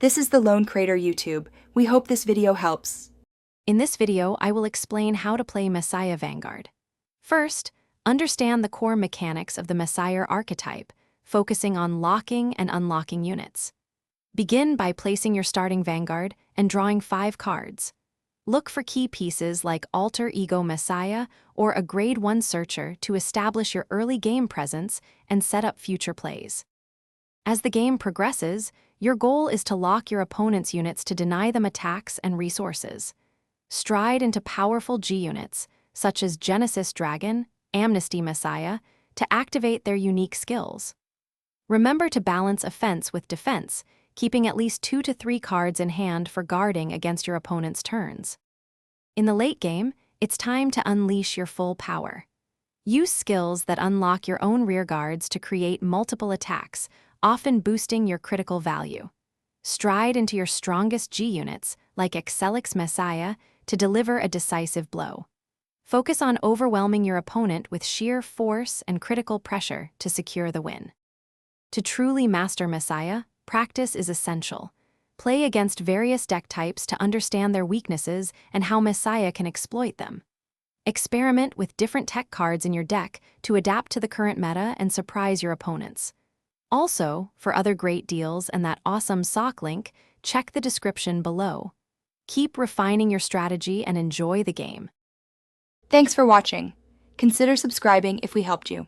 This is the Lone Crater YouTube. We hope this video helps. In this video, I will explain how to play Messiah Vanguard. First, understand the core mechanics of the Messiah archetype, focusing on locking and unlocking units. Begin by placing your starting Vanguard and drawing 5 cards. Look for key pieces like Alter Ego Messiah or a Grade 1 Searcher to establish your early game presence and set up future plays. As the game progresses, your goal is to lock your opponent's units to deny them attacks and resources. Stride into powerful G units, such as Genesis Dragon, Amnesty Messiah, to activate their unique skills. Remember to balance offense with defense, keeping at least 2 to 3 cards in hand for guarding against your opponent's turns. In the late game, it's time to unleash your full power. Use skills that unlock your own rearguards to create multiple attacks, often boosting your critical value. Stride into your strongest G units, like Excelix Messiah, to deliver a decisive blow. Focus on overwhelming your opponent with sheer force and critical pressure to secure the win. To truly master Messiah, practice is essential. Play against various deck types to understand their weaknesses and how Messiah can exploit them. Experiment with different tech cards in your deck to adapt to the current meta and surprise your opponents. Also, for other great deals and that awesome sock link, check the description below. Keep refining your strategy and enjoy the game. Thanks for watching. Consider subscribing if we helped you.